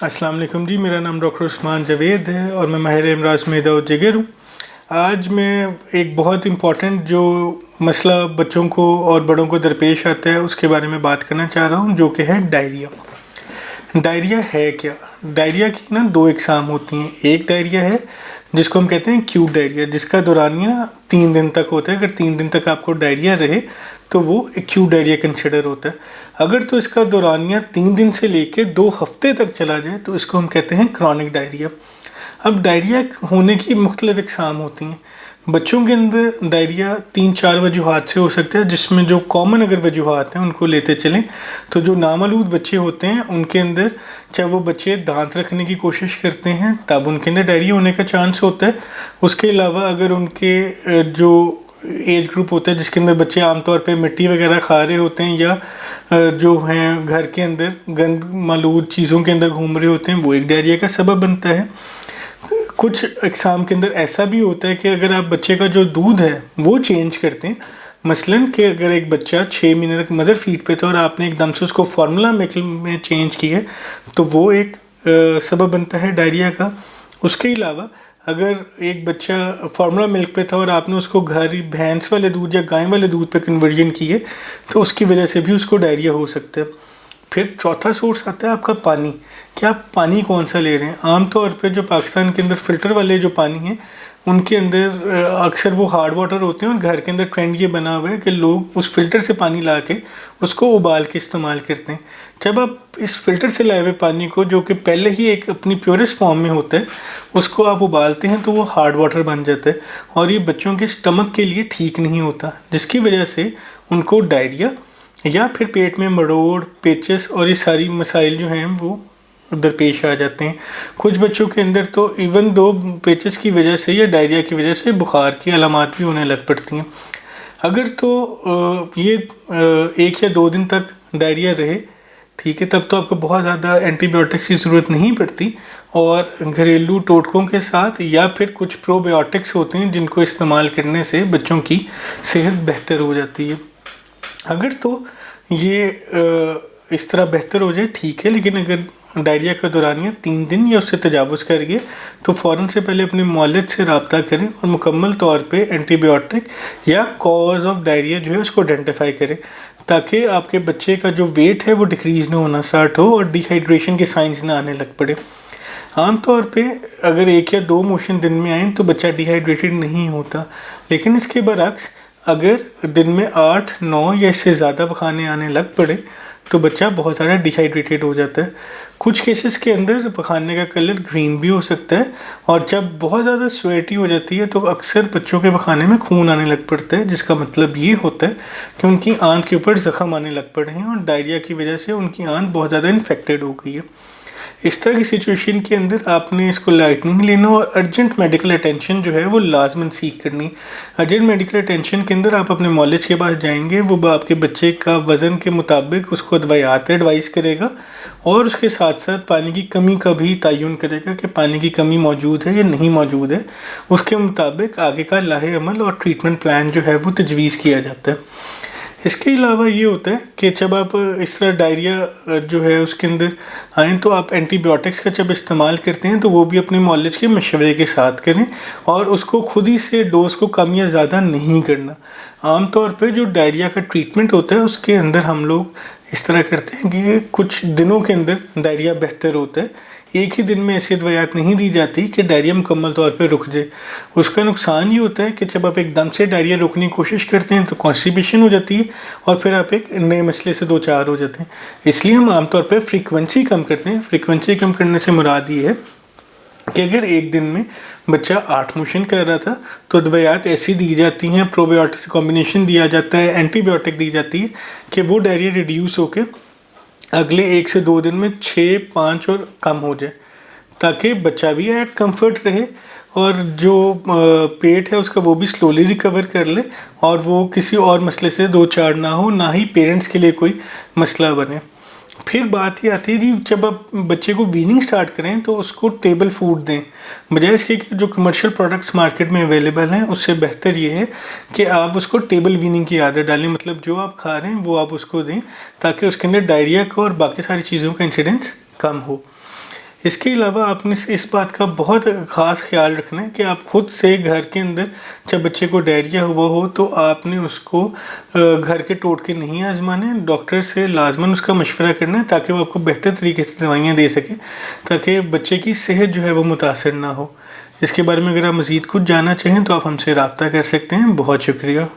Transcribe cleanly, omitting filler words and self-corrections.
अस्सलाम वालेकुम जी। मेरा नाम डॉक्टर उस्मान जावेद है और मैं माहिर अमराज मैदा और जिगर हूँ। आज मैं एक बहुत इम्पॉर्टेंट जो मसला बच्चों को और बड़ों को दरपेश आता है उसके बारे में बात करना चाह रहा हूँ, जो कि है डायरिया। डायरिया है क्या? डायरिया की ना दो इकसाम होती हैं। एक डायरिया है जिसको हम कहते हैं एक्यूट डायरिया, जिसका दौरानिया 3 दिन तक होता है। अगर 3 दिन तक आपको डायरिया रहे तो वो एक्यूट डायरिया कंसिडर होता है। अगर तो इसका दौरानिया 3 दिन से लेके 2 हफ्ते तक चला जाए तो इसको हम कहते हैं क्रॉनिक डायरिया। अब डायरिया होने की मुख्तलिफ इकसाम होती हैं। बच्चों के अंदर डायरिया 3-4 वजूहात से हो सकता है, जिसमें जो कॉमन अगर वजूहात हैं उनको लेते चलें तो जो नामालूद बच्चे होते हैं उनके अंदर, चाहे वो बच्चे दांत रखने की कोशिश करते हैं तब उनके अंदर डायरिया होने का चांस होता है। उसके अलावा अगर उनके जो एज ग्रुप होता है जिसके अंदर बच्चे आमतौर पे मिट्टी वगैरह खा रहे होते हैं या जो हैं घर के अंदर गंद मालूद चीज़ों के अंदर घूम रहे होते हैं, वो एक डायरिया का सबब बनता है। कुछ एग्ज़ाम के अंदर ऐसा भी होता है कि अगर आप बच्चे का जो दूध है वो चेंज करते हैं, मसलन कि अगर एक बच्चा 6 महीने तक मदर फीड पे था और आपने एकदम से उसको फार्मूला मिल्क में चेंज किया तो वो एक सबब बनता है डायरिया का। उसके अलावा अगर एक बच्चा फार्मूला मिल्क पे था और आपने उसको घर भैंस वाले दूध या गाय वाले दूध पे कन्वर्जन किए तो उसकी वजह से भी उसको डायरिया हो सकता है। फिर चौथा सोर्स आता है आपका पानी, कि आप पानी कौन सा ले रहे हैं। आमतौर पे जो पाकिस्तान के अंदर फ़िल्टर वाले जो पानी हैं उनके अंदर अक्सर वो हार्ड वाटर होते हैं और घर के अंदर ट्रेंड ये बना हुआ है कि लोग उस फ़िल्टर से पानी ला के उसको उबाल के इस्तेमाल करते हैं। जब आप इस फ़िल्टर से लाए हुए पानी को, जो कि पहले ही एक अपनी प्योरेस्ट फॉर्म में होता है, उसको आप उबालते हैं तो वो हार्ड वाटर बन जाता है और ये बच्चों के स्टमक के लिए ठीक नहीं होता, जिसकी वजह से उनको डायरिया या फिर पेट में मरोड़, पेचिस और ये सारी मसाइल जो हैं वो दरपेश आ जाते हैं। कुछ बच्चों के अंदर तो इवन दो पेचिस की वजह से या डायरिया की वजह से बुखार की अलामात भी होने लग पड़ती हैं। अगर तो ये 1 या 2 दिन तक डायरिया रहे, ठीक है, तब तो आपको बहुत ज़्यादा एंटीबायोटिक्स की ज़रूरत नहीं पड़ती और घरेलू टोटकों के साथ या फिर कुछ प्रोबायोटिक्स होते हैं जिनको इस्तेमाल करने से बच्चों की सेहत बेहतर हो जाती है। अगर तो ये इस तरह बेहतर हो जाए ठीक है, लेकिन अगर डायरिया का दौरानिया 3 दिन या उससे तजावुज़ कर गए तो फ़ौरन से पहले अपने मौलिद से रब्ता करें और मुकम्मल तौर पे एंटीबायोटिक या कॉज ऑफ डायरिया जो है उसको आइडेंटिफाई करें, ताकि आपके बच्चे का जो वेट है वो डिक्रीज़ ना होना स्टार्ट हो और डिहाइड्रेशन के साइंस ना आने लग पड़े। आमतौर पे अगर 1 या 2 मोशन दिन में आए तो बच्चा डिहाइड्रेटेड नहीं होता, लेकिन इसके बरअक्स अगर दिन में 8-9 या इससे ज़्यादा पखाने आने लग पड़े तो बच्चा बहुत ज़्यादा डिहाइड्रेटेड हो जाता है। कुछ केसेस के अंदर पखाने का कलर ग्रीन भी हो सकता है और जब बहुत ज़्यादा स्वेटी हो जाती है तो अक्सर बच्चों के पखाने में खून आने लग पड़ता है, जिसका मतलब ये होता है कि उनकी आंत के ऊपर ज़ख़म आने लग पड़े हैं और डायरिया की वजह से उनकी आंत बहुत ज़्यादा इन्फेक्टेड हो गई है। इस तरह की सिचुएशन के अंदर आपने इसको लाइट नहीं लेना और अर्जेंट मेडिकल अटेंशन जो है वो लाजमन सीख करनी। अर्जेंट मेडिकल अटेंशन के अंदर आप अपने मौलिज के पास जाएंगे, वो आपके बच्चे का वज़न के मुताबिक उसको दवाइयात एडवाइस करेगा और उसके साथ साथ पानी की कमी का भी तयन करेगा कि पानी की कमी मौजूद है या नहीं मौजूद है। उसके मुताबिक आगे का लाहे अमल और ट्रीटमेंट प्लान जो है वो तजवीज़ किया जाता है। इसके अलावा ये होता है कि जब आप इस तरह डायरिया जो है उसके अंदर आएँ तो आप एंटीबायोटिक्स का जब इस्तेमाल करते हैं तो वो भी अपने मौलिज के मशवरे के साथ करें और उसको खुद ही से डोज को कम या ज़्यादा नहीं करना। आमतौर पे जो डायरिया का ट्रीटमेंट होता है उसके अंदर हम लोग इस तरह करते हैं कि कुछ दिनों के अंदर डायरिया बेहतर होता है। एक ही दिन में ऐसी दवाइयात नहीं दी जाती कि डायरिया मुकम्मल तौर पे रुक जाए। उसका नुकसान ये होता है कि जब आप एकदम से डायरिया रोकने की कोशिश करते हैं तो कॉन्स्टिपेशन हो जाती है और फिर आप एक नए मसले से 2-4 हो जाते हैं। इसलिए हम आमतौर पर फ्रीक्वेंसी कम करते हैं। फ्रीक्वेंसी कम करने से मुराद ये है कि अगर एक दिन में बच्चा 8 मोशन कर रहा था तो दवाइयात ऐसी दी जाती हैं, प्रोबायोटिक से कॉम्बिनेशन दिया जाता है, एंटीबायोटिक दी जाती है कि वो डायरिया रिड्यूस होकर अगले 1 से 2 दिन में 6-5 और कम हो जाए, ताकि बच्चा भी एट कंफर्ट रहे और जो पेट है उसका वो भी स्लोली रिकवर कर ले और वो किसी और मसले से 2-4 ना हो, ना ही पेरेंट्स के लिए कोई मसला बने। फिर बात ये आती है जी, जब आप बच्चे को वीनिंग स्टार्ट करें तो उसको टेबल फूड दें, बजाय इसके कि जो कमर्शियल प्रोडक्ट्स मार्केट में अवेलेबल हैं उससे बेहतर ये है कि आप उसको टेबल वीनिंग की आदत डालें। मतलब जो आप खा रहे हैं वो आप उसको दें ताकि उसके अंदर डायरिया का और बाकी सारी चीज़ों का इंसिडेंस कम हो। इसके अलावा आपने इस बात का बहुत ख़ास ख्याल रखना है कि आप खुद से घर के अंदर जब बच्चे को डायरिया हुआ हो तो आपने उसको घर के टोटके नहीं आजमाने, डॉक्टर से लाजमन उसका मशवरा करना है ताकि वो आपको बेहतर तरीके से दवाइयाँ दे सके, ताकि बच्चे की सेहत जो है वो मुतासर ना हो। इसके बारे में अगर आप मज़ीद कुछ जानना चाहें तो आप हमसे रब्ता कर सकते हैं। बहुत शुक्रिया।